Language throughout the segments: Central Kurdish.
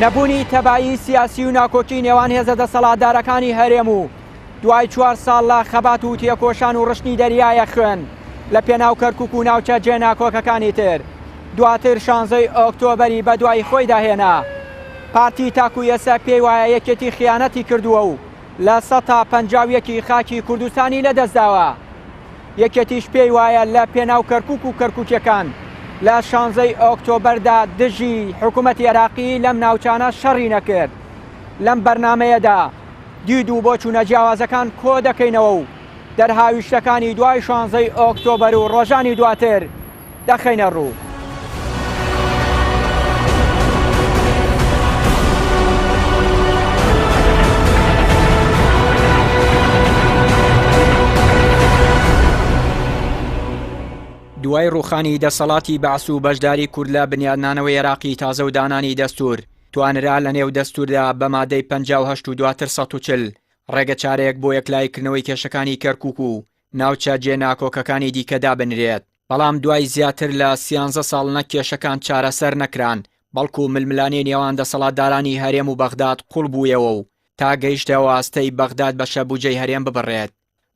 نەبوونی تەبایی سیاسی و ناکۆکی نێوان هێزە دەسەڵاتدارەکانی هەرێم و دوای 4 ساڵ لە خەبات و تێکۆشان و ڕشنی دەریایە خوێن لە پێناو کەرکووک و ناوچە جێناکۆکەکانی تر دواتر 16 ئۆکتۆبەری بە دوای خۆی داهێنا. پارتی تاکو یەسە پێی وایە یەکێتی خیانەتی کردووە و لە 151 خاکی کوردستانی لەدەستداوە. یەکێتیش پێی وایە لە پێناو کەرکووک و کەرکووکیەکان لە 16 ئۆکتۆبەردا دژی حکوومەتی عێراقی لەم ناوچانە شەڕی نەکرد. لەم بەرنامەیەدا دید و بۆ چوونە جیاوازەکان کۆ دەکەینەوە و دەرهاویشتەکانی دوای 16 ئۆکتۆبەر و ڕۆژانی دواتر دەخەینە ڕوو. دوای ڕوخانی دەسەڵاتی بەعس و بەشداری کورد لە بنیادنانەوەی عێراقی تازە و دانانی دەستور توانرا لە نێو دەستوردا بە مادەی 58 و دواتر 140 ڕێگە چارەیەک بۆ یەکلایکردنەوەی کێشەکانی کەرکووک و ناوچە جێناکۆکەکانی دیکەدا بنرێت. بەڵام دوای زیاتر لە 13 ساڵ نە کێشەکان چارەسەر نەکران بەڵکو ململانی نێوان دەسەڵاتدارانی هەرێم و بەغداد قوڵ بوویەوە و تا گەیشتەوە ئاستەی بەغداد بە شەبوجەی هەرێم ببڕێت.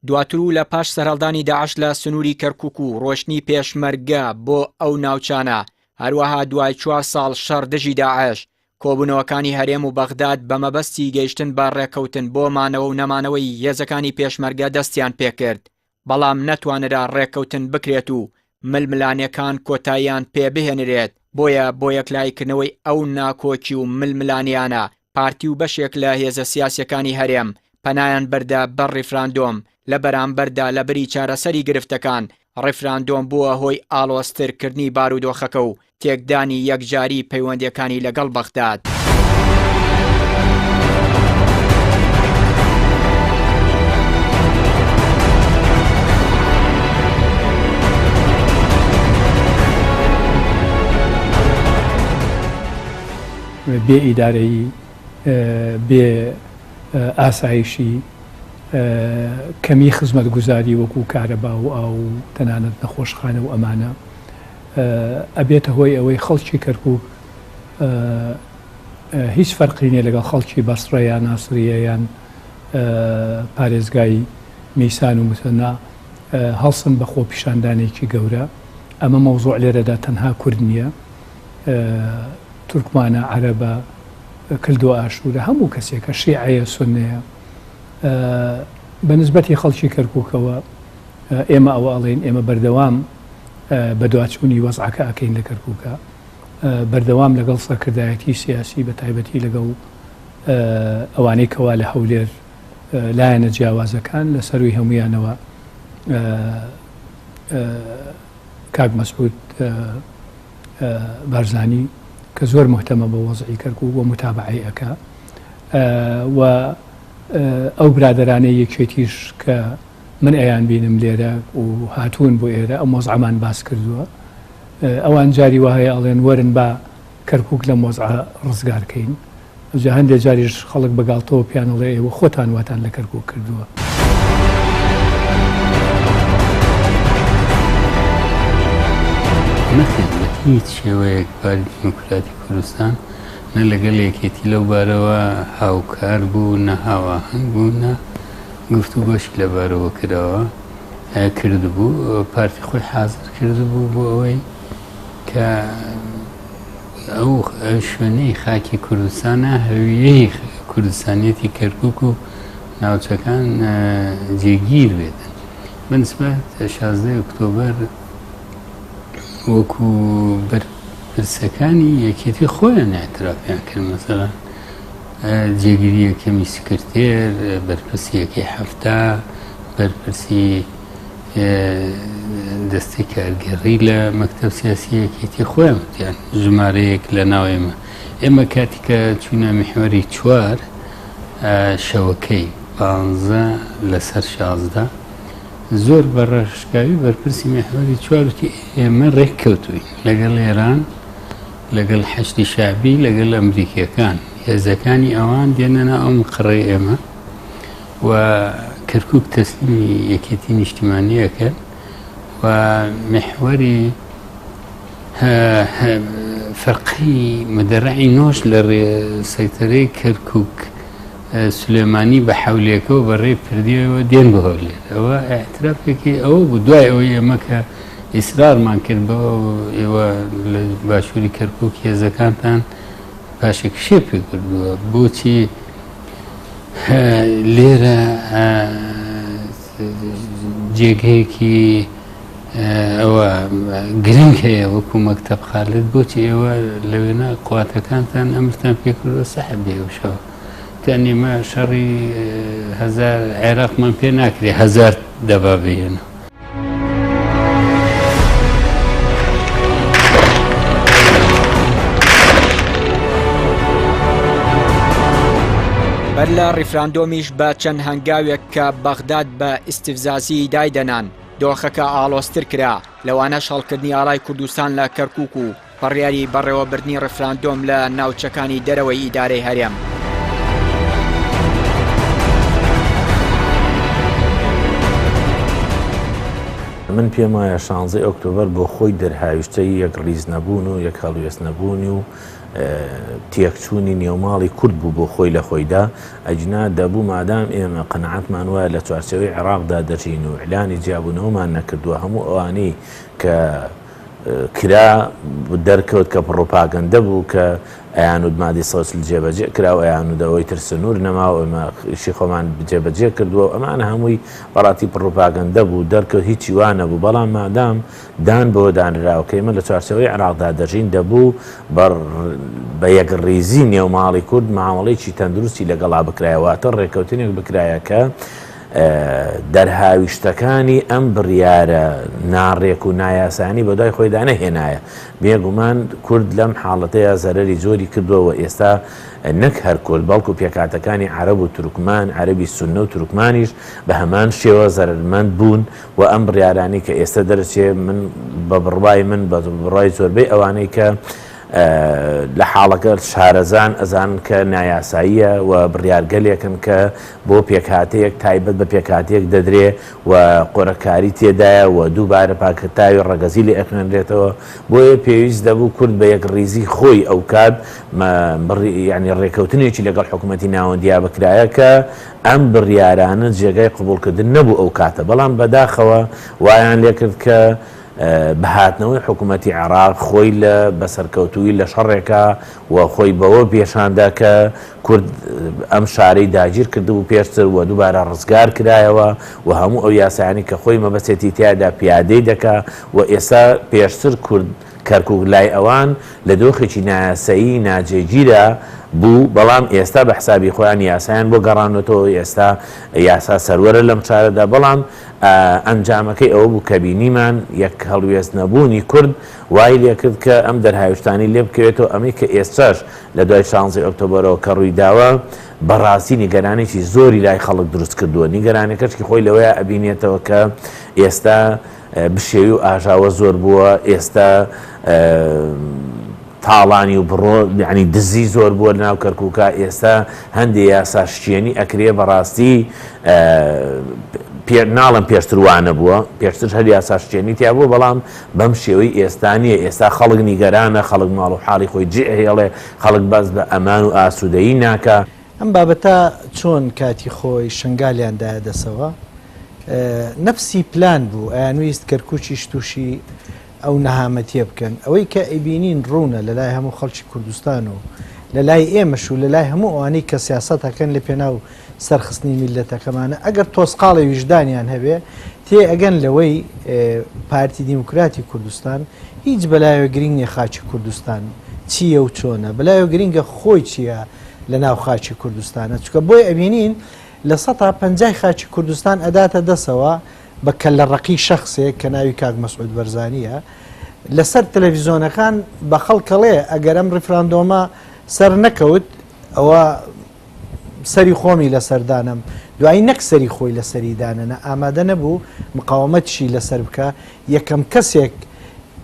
دواتر و لە پاش سەرهەڵدانی داعش لە سنووری کەرکووک و ڕۆشنی پێشمەرگە بۆ ئەو ناوچانە هەروەها دوای 4 ساڵ شەڕ دژی داعش کۆبوونەوەکانی هەرێم و بەغداد بە مەبەستی گەیشتن بە ڕێکەوتن بۆ مانەوە و نەمانەوەی هێزەکانی پێشمەرگە دەستیان پێکرد. بەڵام نەتوانرا ڕێکەوتن بکرێت و ململانیەکان کۆتاییان پێبهێنرێت. بۆیە بۆ یەکلایکردنەوەی ئەو ناکۆکی و ململانیانە پارتی و بەشێک لە هێزە سیاسیەکانی هەرێم پەنایان بەردا بە ڕیفراندۆم لە بەرامبەردا لە بری چارەسەری گرفتەکان. ڕیفراندۆم بووە هۆی ئاڵۆزترکردنی بارودۆخەکە و تێکدانی یەکجاری پەیوەندیەکانی لەگەڵ بەغداد. بێ ئیدارەیی بێ ئاسایشی کەمی خزمەت گوزاری وەکو کارەبا و ئاو تەنانەت نەخۆشخانە و ئەمانە ئەبێتە هۆی ئەوەی خەڵکی کەرکووک هیچ فەرقی نیە لەگەڵ خەڵکی بەسڕە یان ناسریە یان پارێزگای میسان و مسەنا هەڵسن بە خۆ پیشاندانێکی گەورە. ئەمە مەوزوع لێرەدا تەنها کورد نییە، تورکمانە، عەرەبە، کردووە ئاشورە، هەموو کەسێکە شیعەیە سوننەیە. بەنسبەتی خەڵکی کەرکووکەوە ئێمە ئەوە ئەڵێن ئێمە بەردەوام بە دوچوونی وەزعەکە ئەکەین لە کەرکووکە، بەردەوام لەگەڵ سەرکردایەتی سیاسی بە تایبەتی لەگەڵ ئەوانەی کەوا لە هەولێر لایەنە جیاوازەکان لە سەروی هەمویانەوە کاک مەسعود بارزانی کە زۆر مهتەمە بە وەزعی کەرکووک و متابعەی ئەکا و ئەو برادرانەی یەکێتیش کە من ئەیان بینم لێرە و هاتوون بۆ ئێرە ئەو مۆزعەمان باس کردووە. ئەوان جاری وهەیە ئەڵێن وەرن با کەرکووک لە مۆزعە ڕزگارکەین. جا هەندێک جاریش خەڵک بەگاڵتەوە پیانەڵێ ئێوە خۆتان واتان لە کەرکووک کردووە. نەخێت بە هیچ شێوەیەک پارتی دیموکراتی کوردستان نە لەگەڵ یەکێتی لەو بارەوە هاوکار بوو، نە هاواهەنگ بوو، نە گفتوگۆشی لەبارەوە کردبوو. پارتی خۆی حازر کردبوو بۆ ئەوەی کە ئەو شوێنەی خاکی کوردستانە هەویەی کوردستانیەتی کەرکووک و ناوچەکان جێگیر بێتن. بەنسبەت 16 ئۆکتۆبەر وەکو بەرپرسەکانی یەکێتی خۆیان ئاعترافیان کرد. مەسەڵەن جێگیری یەکەمی سکرتێر، بەرپرسی یەکەی هەفتە، بەرپرسی دەستی کارگەڕی لە مەکتەب سیاسی یەکێتی خۆیان وتیان ژمارەیەک لە ناو ئێمە کاتی کە چوونە میحوەری 4 شەوەکەی 15 لەسەر 16 زۆر بە ڕێژگاوی بەرپرسی میحوەری 4 وتی ئێمە ڕێککەوتوین لەگەڵ ئێران، لەگەڵ حەشتی شعبی، لەگەڵ ئەمریکیەکان. هێزەکانی ئەوان دێنەنا ئەو مقڕەی ئێمە و کەرکووک تەسلیمی یەکێتی نیشتیمانیەکە و محوەری فەرقی مەدەڕعی نۆش لە سەیتەرەی کەرکووک سلێمانی بە حولێکەوە بەڕێ پردیەوە دێن بە هەولێر ئەوە ئاعترافێکی ئەوە بوو دوای ئەوەی ئێمە کە ئیسرارمان کرد بەوە ئێوە لە باشووری کەرکووک هێزەکانتان پاشێک شێپی کردووە بۆچی لێرە جێگەیەکی ئەوە گرنگ هەیە وەکو مەکتەب خالد بۆچی ئێوە لەوێنە قواتەکانتان ئەمرتان پێکردوە سەحب بێوشەوە تەنیمە شەڕی هەزار عێراقمان پێ ناکرێ هەزار دەبا بێنە بەر لە ڕیفراندۆمیش بە چەند هەنگاوێک کە بەغداد بە ئیستیفزازی دایدەنان دۆخەکە ئاڵۆزتر کرا لەوانەش هەڵکردنی ئاڵای کوردستان لە کەرکووک و بڕیاری بەڕێوەبردنی ڕیفراندۆم لە ناوچەکانی دەرەوەی ئیدارەی هەرێم. من پێم وایە 16 ئۆکتۆبەر بۆ خۆی دەرهاویشتەی یەک ڕیز نەبوون و یەک هەڵوێست نەبوونی و تێکچوونی نێوماڵی کورد بوو بۆ خۆی لە خۆیدا ئەجنا دەبوو مادام ئێمە قەنەعەتمان وایە لە چوارچەوەی عێراقدا دەچین و ئیعلانی جیابوونەوەمان نەکردووە هەموو ئەوانەی کە کرا دەرکەوت کە پڕۆپاگەندە بوو کە ئەیانود مادی سۆسیل جێبەجێ کراوە ئەیانودەوەی ترسنوور نەماوە ئێمەشی خۆمان جێبەجێ کردووە ئەمانە هەمووی بەڕاتی پڕۆپاگەندە بوو دەرکەوت هیچی وانە بوو بەڵام مادام دان بۆ دانراوە کە ئێمە لە چوارچەوەی عێراقدا دەژین دەبوو بە یەکڕیزی نێوماڵی کورد معامەڵەیەکی تەندروستی لەگەڵا بکرایەوەتە ڕێکەوتنێک بکرایە کە دەرهاویشتەکانی ئەم بڕیارە ناڕێک و نایاسانی بەدای خۆیدا نەهێنایە بێگومان کورد لەم حاڵەتەیە زەرەری زۆری کردووە ئێستا نەک هەر کورد بەڵکو پێکاتەکانی عەرەب و تورکمان عەرەبی سوننە و تورکمانیش بە هەمان شێوە زەرمەند بوون و ئەم بڕیارانی کە ئێستا دەرچێ من بە بڕوای من بە بڕوای زۆربەی ئەوانەی کە لە حاڵەکە شارەزان ئەزان کە نایاساییە و بڕیارگەلێکن کە بۆ پێکهاتەیەک تایبەت بە پێکهاتەیەک دەدرێ و قۆرەکاری تێدایە و دووبارە پاکرداوی ڕەگەزی لێ ئەخوێنرێتەوە بۆیە پێویست دەبوو کورد بە یەک ڕیزی خۆی ئەو کات ینی ڕێکەوتنێکی لەگەڵ حکوومەتی ناوەندیا بکرایە کە ئەم بڕیارانە جێگای قبولکردن نەبوو ئەو کاتە بەڵام بەداخەوە وایان لێکرد کە بەهاتنەوەی حکوومەتی عێراق خۆی لە بەسەرکەوتووی لە شەڕێکە و خۆی بەوە پێشاندا کە کورد ئەم شارەی داگیر کردبوو پێشتر و دووبارە ڕزگار کرایەوە و هەموو ئەو یاسایانی کە خۆی مەبەستێتی تیادا پیادەی دەکا و ئێستا پێشتر کورد کەرکووک لای ئەوان لە دۆخێکی نایاسایی ناجێگیرە بوو بەڵام ئێستا بە حسابی خۆیان یاسایان بۆ گەڕانەوە ئێستا یاسا سەروەرە لەم چارەدا بەڵام ئەنجامەکەی ئەوە بوو کە بینیمان یەک هەڵوێست نەبوونی کورد وای لێکرد کە ئەم دەرهاویشتانی لێ بکەوێتەوە ئەمەی کە ئێستاش لە دوای 16 ئۆکتۆبەرەوە کە ڕووی داوە بەڕاستی نیگەرانێکی زۆری لای خەڵک دروست کردووە نیگەرانەکەشکی خۆی لەوەیە ئەبینێتەوە کە ئێستا بشێوی و ئاژاوە زۆر بووە ئێستا تاڵانی و بڕۆ ینی دزی زۆر بووە ناو کەرکووکە ئێستا هەندێک یاساشتێنی ئەکرێ بەڕاستی ناڵم پێشتروانە بووە پێشتر هەر یاساشتێنی تیا بوو بەڵام بەم شێوەی ئێستانیە ئێستا خەڵک نیگەرانە خەڵک ماڵ و حاڵی خۆی جێ هێڵێ خەڵک باز بە ئەمان و ئاسوودەیی ناکە ئەم بابەتە چۆن کاتی خۆی شنگالیاندایە دەسەوە نەفسی پلان بوو ئەیانویست کەرکووکیش تووشی ئەو نەهامەتیە بکەن ئەوەی کە ئەیبینین ڕوونە لە لای هەموو خەڵکی کوردستان و لە لای ئێمەش و لە لای هەموو ئەوانەی کە سیاسەتەکەن لە پێناو سەرخستنی میلەتەکەمانە ئەگەر تۆسقاڵی ویژدانیان هەبێ تێ ئەگەن لەوەی پارتی دیموکراتی کوردستان هیچ بەلایەوە گرنگی خاچی کوردستان چییە و چۆنە بەلایەوە گرنگە خۆی چییە لە ناو خاچی کوردستانە چکە بۆی ئەبینین لە 150 خاچی کوردستان ئەداتە دەسەوە بە کەلەڕەقی شەخصێک کە ناوی کاک مەسعود بەرزانیە لەسەر تەلەڤیزۆنەکان بە خەڵکەڵێ ئەگەر ئەم ڕیفراندۆمە سەر نەکەوت ئەوە سەری خۆمی لەسەردانم دوایی نەک سەری خۆی لە سەریدانەنە ئامادە نەبوو مقاومەتشی لەسەر بکە یەکەم کەسێک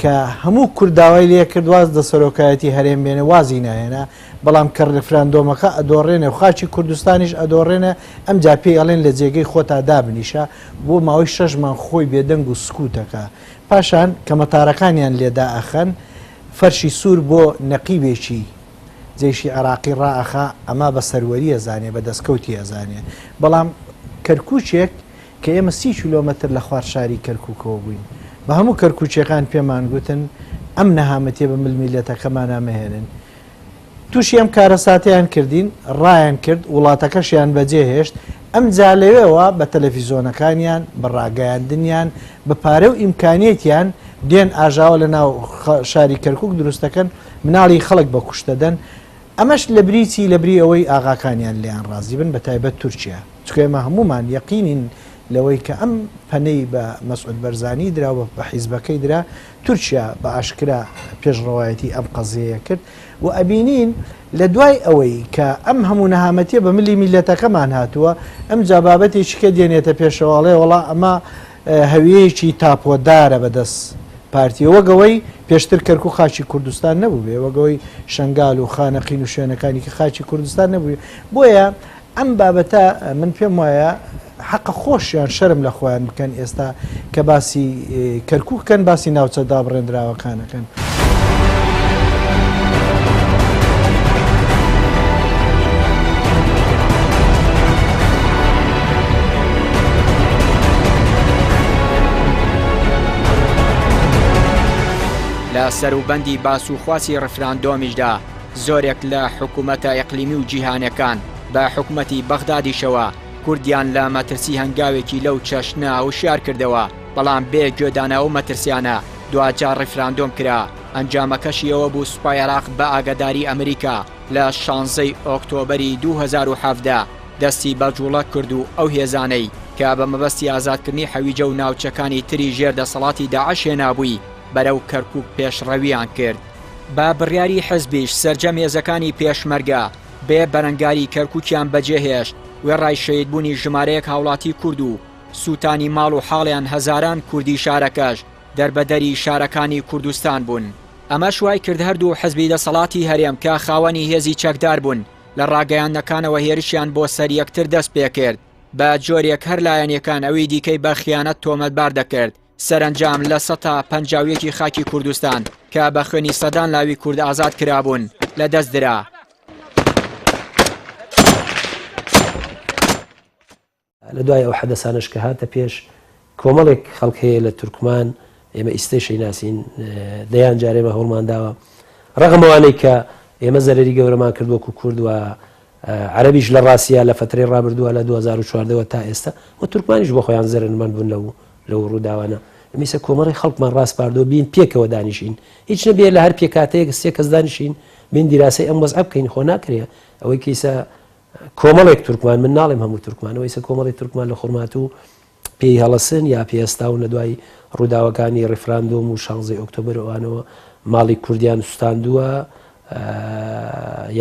کە هەموو کورداوای لێ کرد واز دەسەرۆکایەتی هەرێم بێنە وازی نایێنە بەڵام کە ڕیفراندۆمەکە ئەدۆڕێنێ و خاچی کوردستانیش ئەدۆڕێنە ئەم جا پێی ئەڵێن لە جێگەی خۆتا دابنیشە بۆ ماوەی 6 مانگ خۆی بێدەنگ و سکوتەکە پاشان کە مەتارەکانیان لێدا ئەخەن فەرشی سوور بۆ نەقیبێکی جێشی عراقی ڕائەخا ئەما بە سەروەری ئەزانێ بە دەستکەوتی ئەزانێ بەڵام کەرکوچێک کە ئێمە 30 کیلۆمەتر لە خوار شاری کەرکووکەوە بووین بە هەموو کەرکوچەکان پێمان گوتن ئەم نەهامەتێ بە ملمیلەتەکەمان نامەهێنن تووشی ئەم کارەساتیان کردین ڕایان کرد وڵاتەکەشیان بەجێهێشت ئەم جا لەوێەوە بە تەلەڤیزۆنەکانیان بە ڕاگەیاندنیان بە پارە و ئیمکانێتیان دێن ئاژاوە لە ناو شاری کەرکووک دروستەکەن مناڵی خەڵک بە کوشتەدەن ئەمەش لە بریتی لە بری ئەوەی ئاغاکانیان لیان ڕازی بن بە تایبەت تورکیا چکە ئێمە هەمومان یەقینین لەوەی کە ئەم پەنەی بە مەسعود بەرزانی درا بە حیزبەکەی درا تورکیا بە ئاشکرا پێشڕەوایەتی ئەم قەزەیە کرد و ئەبینین لە دوای ئەوەی کە ئەم هەموو نەهامەتیە بە ملی میلەتەکەمان هاتووە ئەم جابابەتێکی کە دێنێتە پێشەواڵێ وڵا ئەمە هەویەیەکی تاپۆدارە بەدەست پارتی وەگەوەی پێشتر کەرکوو خاچی کوردستان نەبوو بێ وەگەوەی شنگال و خانەقین و شوێنەکانی کە خاچی کوردستان نەبووی بۆیە ئەم بابەتە من پێم وایە حەقە خۆشیان شەرم لە خۆیان بکەن ئێستا کە باسی کەرکووکەن باسی ناوچە دابڕێنراوەکانەکەن. لە سەروبەندی باسوخواسی ڕفراندۆمیشدا زۆرێک لە حکوومەتە ئەقلیمی و جیهانەکان بە حکوومەتی بەغدادیشەوە کوردیان لە مەترسی هەنگاوێکی لەو چەشنە وشیار کردەوە بەڵام بێ گوێدانە و مەترسیانە دوجار ڕفراندۆم کرا ئەنجامەکەشیەوە بوو سوپای عێراق بە ئاگاداری ئەمریکا لە 16 ئۆکتۆبەری 2017 دەستی بەجوڵە کرد و ئەو هێزانەی کە بە مەبەستی ئازادکردنی حەویجە و ناوچەکانی تری ژێردەسەڵاتی داعش هێنابووی بەرەو کەرکووک پێشڕەویان کرد بە بڕیاری حزبیش سەرجەمێزەکانی پێشمەرگە بێ بەرەنگاری کەرکووکیان بەجێهێشت وێڕای شەیدبوونی ژمارەیەک هاوڵاتی کورد و سووتانی ماڵ و حاڵیان هەزاران کوردی شارەکەش دەربەدەری شارەکانی کوردستان بوون ئەمە شوای کرد هەردوو حزبی دەسەڵاتی هەرێم کە خاوەنی هێزی چەکدار بوون لە ڕاگەیاندنەکانەوە هێرشیان بۆ سەر یەکتر دەست پێ کرد بە جۆرێک هەر لایەنەکان ئەوەی دیکەی بە خیانەت تۆمەتبار دەکرد سەرنجام لە 150 خاکی کوردستان کە بە خوێنی سەدان لاوی کورد ئازاد کرابوون لە دەست درا. لە دوای ئەو حەدەسانش کە هاتە پێش کۆمەڵێک خەڵک هەیە لە تورکمان ئێمە ئیستێشەی ناسین دەیان جارێمە هەوڵمان داوە ڕەغمەوانەی کە ئێمە زەرری گەورەمان کرد وەکو کورد و عەرەبیش لە ڕاستیە لە فترەی ڕابردووە لە 2014 تا ئێستا و تورکمانیش بۆ خۆیان زەرمەند بوون لەو ڕووداوانە ئەمیسە کۆمەڵی خەڵکمان ڕاست پاردەوە بین پێکەوە دانیشین هیچ نەبێ لە هەر پێکاتەیەک سێ کەس دانیشین بین دیراسی ئەم وەزع بکەین خۆ ناکرێ ئەوەی کەیسە کۆمەڵێک تورکمان من ناڵێم هەموو تورکمانەوە ئیسە کۆمەڵی تورکمان لە خورمات و پێی هەڵەسن یا پێستاون لە دوای ڕووداوەکانی ڕفراندۆم و 16 ئۆکتۆبەر ئەوانەوە ماڵی کوردیان سوستاندووە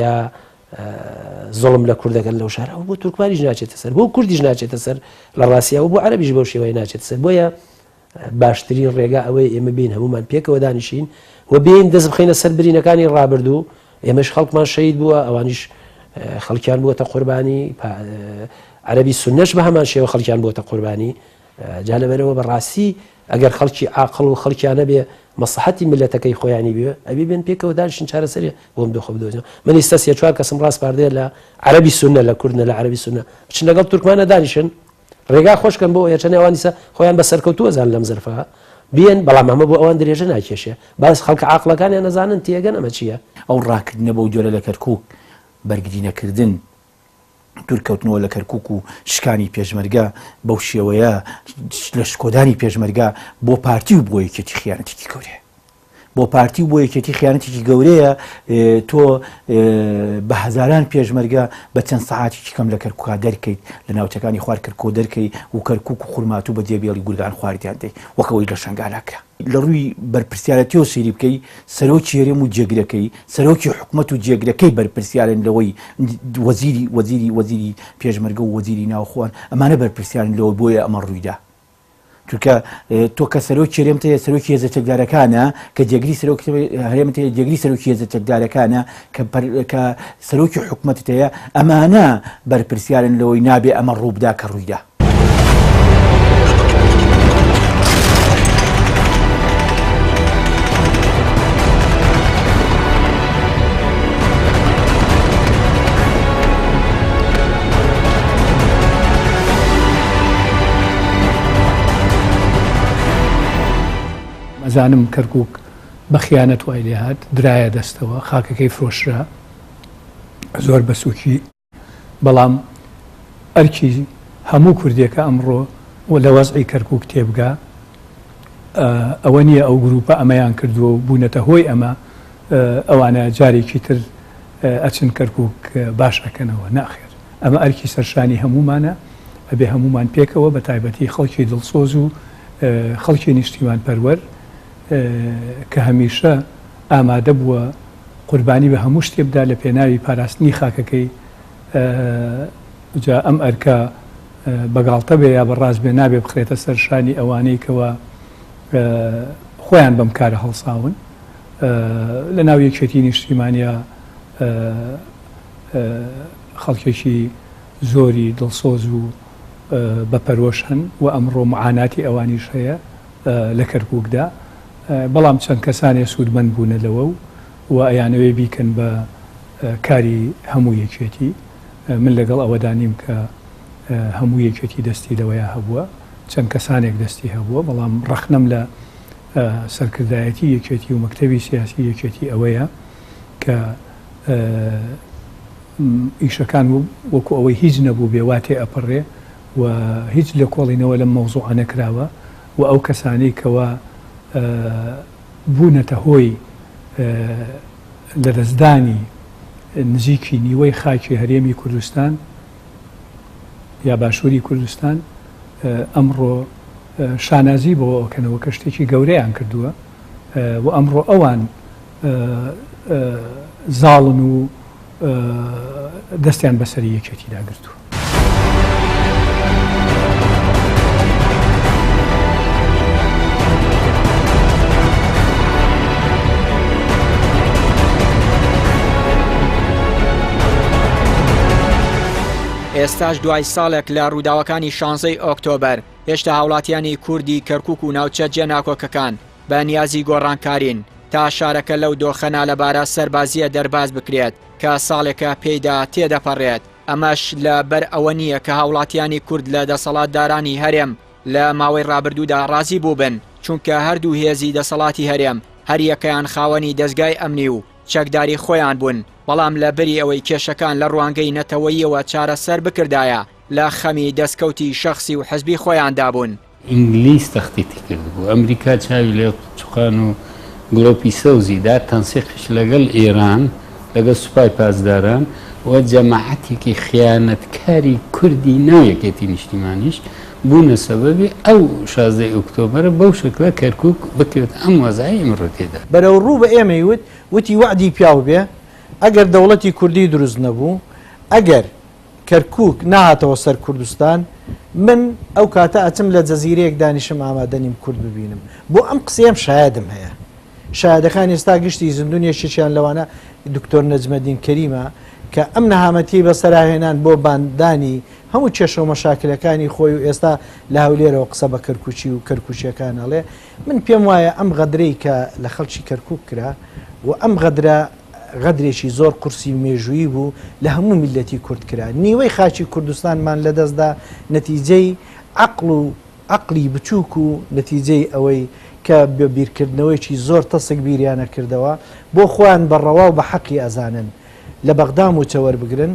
یا زۆڵم لە کوردەکەن لەو شارە بۆ تورکمانیش ناچێتە سەر بۆ کوردیش ناچێتە سەر لە ڕاستیەوە بۆ عەرەبیش بەو شێوەیە ناچێتە سەر بۆیە باشترین ڕێگا ئەوەی ئێمە بین هەمومان پێکەوە دانیشین و بین دەست بخینە سەر برینەکانی ڕابردوو ئێمەش خەڵکمان شەید بووە ئەوانیش خەڵکیان بووەتە قوربانی عەرەبی سونەش بە هەمان شێوە خەڵکیان بووەتە قوربانی جا لەبەرەوە بەڕاستی ئەگەر خەڵکی عاقڵ و خەڵکیانە بێ مەسلحەتی میلەتەکەی خۆیانی بێ ئەبێ بێن پێکەوە دانیشن چارەسەریە بۆم دۆخە بدۆزێنەوە من ئێستا سێ چوار کەسم ڕاست پاردێ لە عەرەبی سونە لە کوردنە لە عەرەبی سونە بچن لەگەڵ تورکمانە دانیشن ڕێگا خۆشکەن بۆ یەچەنێ ئەوانیسە خۆیان بە سەرکەوتووە زان لەم زەرفە بێن بەڵام ئەمە بۆ ئەوان درێژە ناکێشێ باس خەڵکە عاقڵەکانیان نەزانن تێگەن ئەمە چییە ئەو ڕاکردنە بەو جۆرە لە کەرکووک بەرگری نەکردن دوورکەوتنەوە لە کەرکووک و شکانی پێشمەرگە بەو شێوەیە لە شکۆدانی پێشمەرگە بۆ پارتی و بۆ یەکێتی خیانەتێکی گەورەیە بۆ پارتی و بۆ یەکێتی خیانەتێکی گەورەیە تۆ بە هەزاران پێشمەرگە بە چەند سەعاتێکی کەم لە کەرکووکا دەرکەیت لە ناوچەکانی خوار کەرکۆ دەرکەی و کەرکووک و خوڕمات و بە جێبێڵی گورگان خواردیان دەی وەکەوەی لە شنگالەکە لە ڕووی بەرپرسیارەتیەوە سەیری بکەی سەرۆکی هەرێم و جێگرەکەی سەرۆکی حکوومەت و جێگرەکەی بەرپرسیارن لەوەی وەزیری پێشمەرگە و وەزیری ناوخۆوان ئەمانە بەرپرسیارن لەوە بۆیە ئەمە ڕوویدا چونکە تۆ کە سەرۆکی هەرێمتەیە سەرۆکی هێزە چەکدارەکانە کە جێگری هەرێمتەیە جێگری سەرۆکی هێزە چەکدارەکانە کە سەرۆکی حکوومەتت هەیە ئەمانە بەرپرسیارن لەوەی نابێ ئەمە ڕووبدا کە ڕوویدا. ئەزانم کەرکووک بە خیانەت وای لێ هات درایە دەستەوە خاکەکەی فرۆشرا زۆر بەسووکی بەڵام ئەرکی هەموو کوردێکە ئەمڕۆ لە وەزعی کەرکووک تێبگا ئەوە نییە ئەو گروپە ئەمەیان کردووە و بوونەتە هۆی ئەمە ئەوانە جارێکی تر ئەچن کەرکووک باشەکەنەوە ناخێر ئەمە ئەرکی سەرشانی هەمومانە ئەبێ هەمومان پێکەوە بە تایبەتی خەڵکی دڵسۆز و خەڵکی نیشتیمان پەروەر کە هەمیشە ئامادە بووە قوربانی بە هەموو شتێ بدا لە پێناوی پاراستنی خاکەکەی جا ئەم ئەرکە بەگاڵتە بێ یا بەڕاست بێ نابێ بخرێتە سەرشانی ئەوانەی کەوە خۆیان بەم کارە هەڵساون لە ناو یەکێتی نیشتیمانیا خەڵکێکی زۆری دڵسۆز و بەپەرۆش هەن و ئەمڕۆ معاناتی ئەوانیش هەیە لە کەرکووکدا بەڵام چەند کەسانێ سوودمەند بوونە لەوە و ئەیانەوەی بیکەن بە کاری هەموو یەکێتی من لەگەڵ ئەوەدانیم کە هەموو یەکێتی دەستی لەوەیە هەبووە چەند کەسانێک دەستی هەبووە بەڵام ڕەخنەم لە سەرکردایەتی یەکێتی و مەکتەبی سیاسی یەکێتی ئەوەیە کە ئیشەکان وەکو ئەوەی هیچ نەبوو بێواتێ ئەپەڕێ و هیچ لە کۆڵینەوە لەم مەوزوعە نەکراوە و ئەو کەسانەی کەوە بوونەتە هۆی لە دەستدانی نزیکی نیوەی خاکی هەرێمی کوردستان یا باشووری کوردستان ئەمڕۆ شانازی بۆ ئەوکەنەوە کە شتێکی گەورەیان کردووە و ئەمڕۆ ئەوان زاڵن و دەستیان بەسەری یەکێتی داگرتووە. ئێستاش دوای ساڵێک لە ڕووداوەکانی 16 ئۆکتۆبەر هێشتا هاوڵاتیانی کوردی کەرکووک و ناوچە جێناکۆکەکان بە نیازی گۆڕانکارین تا شارەکە لەو دۆخەنا لەبارە سەربازیە دەرباز بکرێت کە ساڵێکە پێیدا تێدەپەڕێت ئەمەش لە بەر ئەوە نییە کە هاوڵاتیانی کورد لە دەسەڵاتدارانی هەرێم لە ماوەی ڕابردوودا ڕازی بوو بن چونکە هەردوو هێزی دەسەڵاتی هەرێم هەر یەکەیان خاوەنی دەستگای ئەمنی و چەکداری خۆیان بوون بەڵام لە بەری ئەوەی کێشەکان لە ڕوانگەی نەتەوەییەوە چارەسەر بکردایە لە خەمی دەستکەوتی شەخصی و حزبی خۆیان دابوون. ئینگلیس تەختیتی کرد بوو ئەمریکا چاوی لێ چوقان و گڵۆپی سەوزیدا تەنسیقش لەگەڵ ئێران لەگەڵ سوپای پاسداران و جەماعەتێکی خیانەتکاری کوردی ناویەکێتی نیشتیمانیش بوونە سەبەبی ئەو 16 ئۆکتۆبەرە بەو شکلە کەرکووک بکرێت ئەم وەزای ئەمڕۆ تێدا بەرەو ڕوو بە ئێمەی وتی وعدی پیاو بێ ئەگەر دەوڵەتی کوردی دروست نەبوو ئەگەر کەرکووک نهاتەوە سەر کوردستان من ئەو کاتە ئەچم لە جەزیرەیەک دانیشم ئامادەنیم کورد ببینم بۆ ئەم قسەیەم شایدم هەیە شایدەکان ئێستا گشتی زیندونیەشیان لەوانە دکتۆر نەجمەدین کەریمە کە ئەم نەهامەتی بەسەراهێنان بۆ باندانی هەموو کێشە و مەشاکلەکانی خۆی و ئێستا لە هەولێرەوە قسە بە کەرکوچی و کەرکوچیەکان هەڵێ من پێم وایە ئەم غەدرەی کە لە خەڵکی کەرکووک کرا و ئەم غەدرێکی زۆر قورسی مێژووی بوو لە هەموو میلەتی کورد کرا نیوەی خاچی کوردستانمان لەدەستدا نەتیجەی عەقلی بچووک و نەتیجەی ئەوەی کە بە بیرکردنەوەیکی زۆر تەسک بیریانە کردەوە بۆ خۆیان بەڕەوا و بە حەقی ئەزانن لە بەغدا موچەوەر بگرن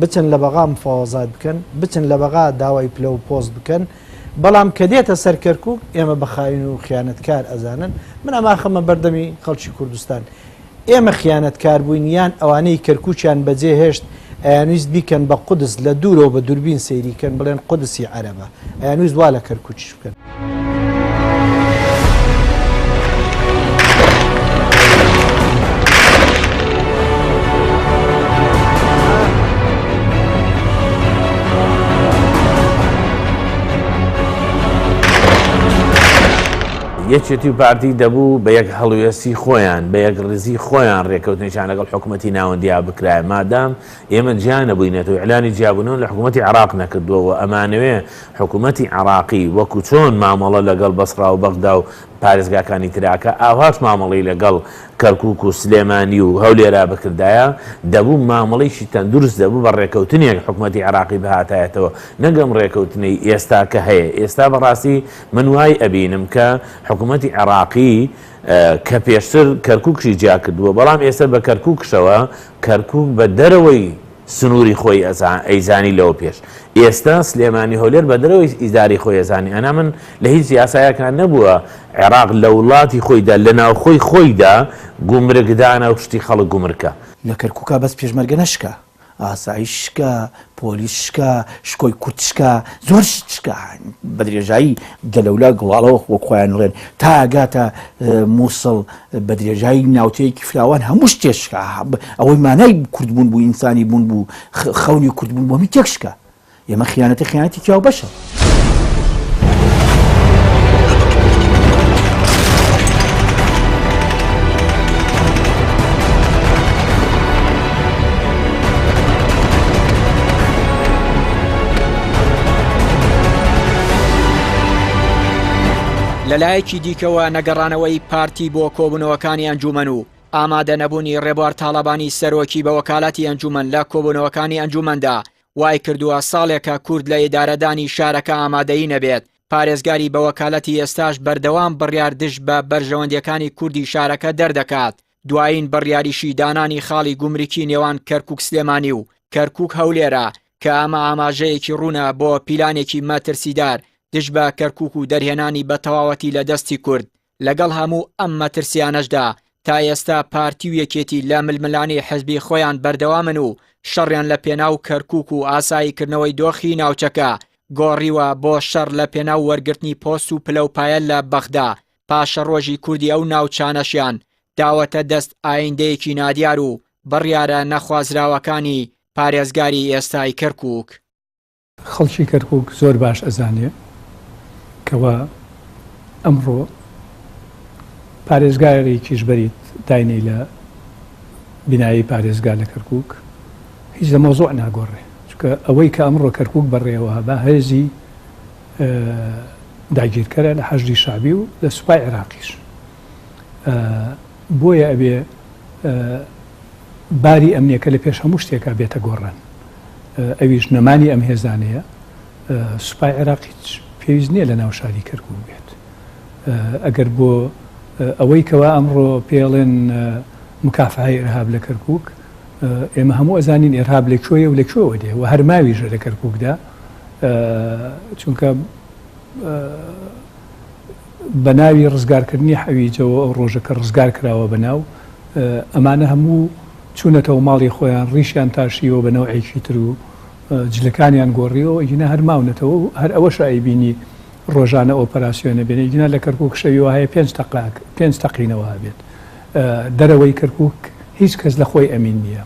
بچن لە بەغا مفاوەزات بکەن بچن لە بەغا داوای پلە و پۆست بکەن بەڵام کە دێتە سەر کەرکووک ئێمە بەخاین و خیانەتکار ئەزانن من ئەماخەمە بەردەمی خەڵکی کوردستان ئێمە خیانەتکار بووین یان ئەوانەی کەرکوچیان بەجێ هێشت ئەیانویست بیکەن بە قودس لە دوورەوە بە دووربین سەیریکەن بڵێن قودسی عەرەبە ئەیانویست وا لە کەرکوچیش بکەن. یەکێتی و پارتی دەبوو بە یەک هەڵوێستی خۆیان بە یەک ڕزی خۆیان ڕێکەوتنیشان لەگەڵ حکوومەتی ناوەندیا بکرای مادام ئێمە جیان نەبووینێت و ئیعلانی جیابوونەوە لە حکوومەتی عێراق نەکردووە و ئەمانەوێ حکوومەتی عێراقی وەکو چۆن مامەڵە لەگەڵ بەسڕا و بەغدا و پارێزگاکانی تراکە ئاواش مامەڵی لەگەڵ کەرکووک و سلێمانی و هەولێرا بکردایە دەبوو مامەڵێکی تەندروست دەبوو بە ڕێکەوتنێک حکوومەتی عراقی بەهاتایەتەوە نەگەم ڕێکەوتنەی ئێستا کە هەیە ئێستا بەڕاستی من وای ئەبینم کە حکوومەتی عراقی کە پێشتر کەرکووکشی جیا کردووە بەڵام ئێستا بە کەرکووکشەوە کەرکووک بە دەرەوەی سنووری خۆی ئەیزانی لەوە پێش ئێستا سلێمانی هەولێر بە دەرەوەی ئیداری خۆی ئەزانی ئەنا من لە هیچ یاسایەکان نەبووە عێراق لە وڵاتی خۆیدا لە ناو خۆیدا گومرگدانە و شتی خەڵک گومرکە لە کەرکووکە بەس پێشمەرگە نەشکە ئاسایشکە پۆلیسشکە شکۆی کوتشکە زۆر شتشکە بە درێژایی دەلەولا گوڵاڵەوە وە خۆیان ڕێن تا ئەگاتە مووسڵ بە درێژایی ناوتەیەکی فراوان هەموو شتێشکە ئەوەی مانای کوردبوون بوو ئینسانی بوون بوو خەونی کوردبوون بۆ هەمی تێکشکە ئێمە خیانەتی کیاو بەشە لەلایەکی دیکەوە نەگەڕانەوەی پارتی بۆ کۆبوونەوەکانی ئەنجومەن و ئامادە نەبوونی ڕێبوار تاڵەبانی سەرۆکی بە وەکاڵەتی ئەنجومەن لە کۆبوونەوەکانی ئەنجومەندا وای کردووە ساڵێکە کورد لە ئیدارەدانی شارەکە ئامادەیی نەبێت پارێزگاری بە وەکالەتی ئێستاش بەردەوام بڕیار دژ بە بەرژەوەندەکانی کوردی شارەکە دەردەکات دوایین بڕیاریشی دانانی خاڵی گومرکی نێوان کەرکووک سلێمانی و کەرکووک هەولێرە کە ئەمە ئاماژەیەکی ڕوونە بۆ پیلانێکی مەترسیدار دژ بە کەرکووک و دەرهێنانی بە تەواوەتی لە دەستی کورد لەگەڵ هەموو ئەم مەترسیانەشدا تا ئێستا پارتی و یەکێتی لە ململانی حزبی خۆیان بەردەوامن و شەڕیان لە پێناو کەرکووک و ئاساییکردنەوەی دۆخی ناوچەکە گۆڕیوە بۆ شەڕ لە پێناو وەرگرتنی پۆست و پلەپایە لە بەغدا پاشە ڕۆژی کوردی ئەو ناوچانەشیان داوەتە دەست ئایندەیەکی نادیار و بڕیارە نەخوازراوەکانی پارێزگاری ئێستای کەرکووک خەڵکی کەرکووک زۆر باش ئەزانێ کەوە ئەمڕۆ پارێزگارێکیش بەریت داینەی لە بینایی پارێزگار لە کەرکووک هیچ لە مۆزوع ناگۆڕێ چونکە ئەوەی کە ئەمڕۆ کەرکووک بەڕێوە بە هێزی داگیرکەرە لە حەشدی شعبی و لە سوپای عێراقیش بۆیە ئەبێ باری ئەمنیەکە لە پێش هەموو شتێکە بێتە گۆڕان ئەویش نەمانی ئەم هێزانەیە سوپای عێراقی پێویست نییە لە ناو شاری کەرکووک بێت ئەگەر بۆ ئەوەی کەوا ئەمڕۆ پێڵێن مکافحەی ئێرهاب لە کەرکووک ئێمە هەموو ئەزانین ئێرهاب لەکوێیە و لەکوێوە دێ و هەرماویژە لە کەرکووکدا چونکە بە ناوی ڕزگارکردنی حەویجەوە ئەو ڕۆژەکە ڕزگار کراوە بەناو ئەمانە هەموو چوونەتەوە ماڵی خۆیان ڕیشیان تاشیەوە بە نەوعێکی تر و جلەکانیان گۆڕیەوە ئیگینە هەرماونەتەوە و هەر ئەوەش ئایبینی ڕۆژانە ئۆپەراسیۆنە بێنە ئیگینە لە کەرکووک شەویەوە هەیە 5 تەقینەوە بێت دەرەوەی کەرکووک هیچ کەس لە خۆی ئەمین نییە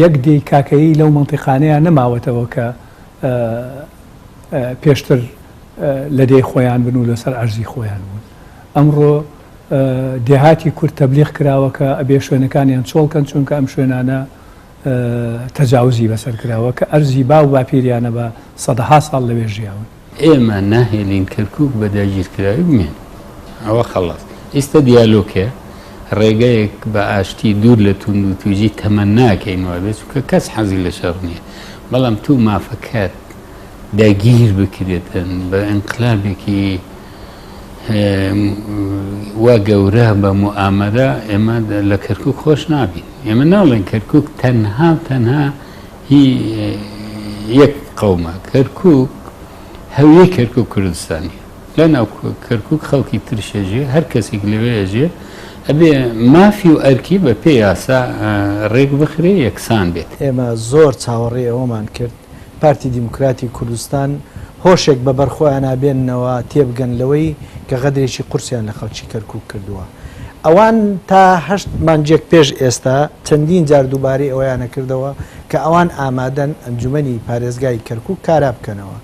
یەک دەی کاکەیی لەو مەنتیقانەیە نەماوەتەوە کە پێشتر لە دەی خۆیان بن و لەسەر ئەرزی خۆیان بوون ئەمڕۆ دێهاتی کورد تەبلیغ کراوە کە ئەبێ شوێنەکانیان چۆڵکەن چونکە ئەم شوێنانە تەجاوزی بەسەر کراوە کە ئەرزی با و باپیریانە بە سەدەها ساڵ لەوێ ژیاون ئێمە ناهێلین کەرکووک بە داگیرکراوی بمێن ئەوە خەڵاس ئێستا دیالۆکە ڕێگەیەک بە ئاشتی دوور لە تونند و توێژی تەمەن ناکەینەوە بێت چونکە کەس حەزی لە شەڕ نییە بەڵام تو مافەکەت داگیر بکرێتن بە ئەنقلابێکی وا گەورە بە موئامەرە ئێمە لە کەرکووک خۆش نابین ئێمە ناڵێن کەرکووک تەنها هی یەک قەومە کەرکووک هەویەی کەرکووک کوردستانی لە ناو کەرکووک خەڵکی ترشێژێ هەر کەسێک لەوێژێ ئەبێ مافی و ئەرکی بە پێی یاسا ڕێک بخرێ یەکسان بێت ئێمە زۆر چاوەڕێ ئەوەمان کرد پارتی دیموکراتی کوردستان هۆشێک بە بەرخۆیان نابێننەوە تێبگەن لەوەی کە غەدرێکی قورسیان لە خەڵکی کەرکووک کردووە ئەوان تا 8 مانجێک پێش ئێستا چەندین جار دووبارەی ئەویان نەکردەوە کە ئەوان ئامادەن ئەنجومەنی پارێزگای کەرکووک کارا بکەنەوە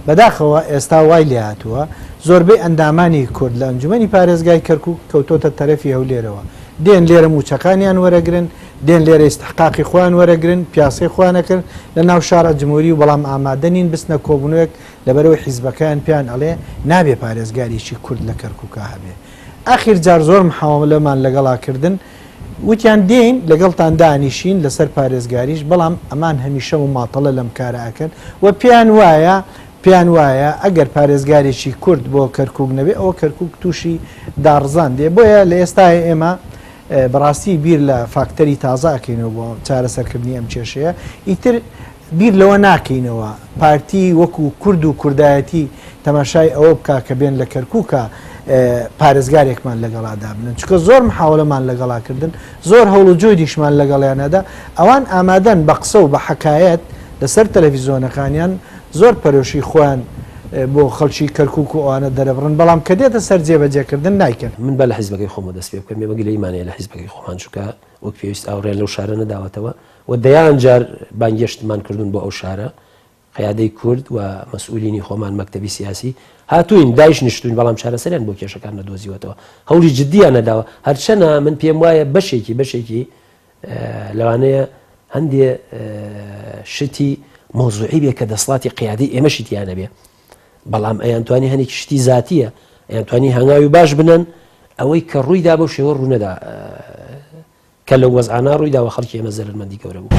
بەداخەوە ئێستا وای لێ هاتووە زۆربەی ئەندامانی کورد لە ئەنجومەنی پارێزگای کەرکووک کەوتۆتە تەرەفی هەولێرەوە دێن لێرە موچەکانیان وەرەگرن دێن لێرە ئیستحقاقی خۆیان وەرەگرن پیاسەی خۆیانەکرد لە ناو شارە جمهوری و بەڵام ئامادەنین بستنە کۆبوونەوەک لەبەرەوەی حیزبەکەیان پێیان ئەڵێ نابێ پارێزگاریی کورد لە کەرکووکە هەبێ ئاخیر جار زۆر محاومەلەمان لەگەڵاکردن وتیان دێین لەگەڵتان دانیشین لەسەر پارێزگاریش بەڵام ئەمان هەمیشە و ماتەڵە لەم کارەکەن و پێیان وایە ئەگەر پارێزگارێکی کورد بۆ کەرکوک نەبێ ئەوە کەرکوک تووشی داڕزان دێ بۆیە لە ئێستای ئێمە بەڕاستی بیر لە فاکتەری تازاکەینەوە بۆ چارەسەرکردنی ئەم کێشەیە ئیتر بیر لەوە ناکەینەوە پارتی وەکو کورد و کوردایەتی تەماشای ئەوە بکە کە بێن لە کەرکووکە پارێزگارێکمان لەگەڵادا بنن چکە زۆر محاولەمان لەگەڵاکردن زۆر هەوڵ و جۆدیشمان لەگەڵیانەدا ئەوان ئامادەن بە قسە و بە حکایەت لەسەر تەلەڤیزۆنەکانیان زۆر پەرۆشی خۆیان بۆ خەڵکی کەرکوک و ئەوانە دەرەبڕن بەڵام کە دێتە سەر جێبەجێکردن نایکرد من بە لە حیزبەکەی خۆمە دەست پێ بکەم مێمەگە لە ئیمانەیە لە حیزبەکەی خۆمان چووکە وەک پێویست ئاوڕێن لەو شارە نەداوەتەوە و دەیان جار بانگێشتمان کردوون بۆ ئەو شارە قیادەی کورد و مەسئولینی خۆمان مەکتەبی سیاسی هاتوین دایش نیشتوین بەڵام چارەسەریان بۆ کێشەکان نەدۆزیوەتەوە هەوڵی جددیان نەداوە هەرچەنە من پێم وایە بەشێکی لەوانەیە هەندێ شتی مۆزوعی بێ کە دەسڵاتی قیادی ئێمەشیتیانە بێ بەڵام ئەیانتوانی هەنێکی شتی زاتیە ئەیانتوانی هەنگاوی باش بنن ئەوەی کە ڕوویدا بەو شێوە ڕوونەدا کە لە وەزعانە ڕوویداوە خەڵکی ئێمە زەرمەندی گەورە بوو.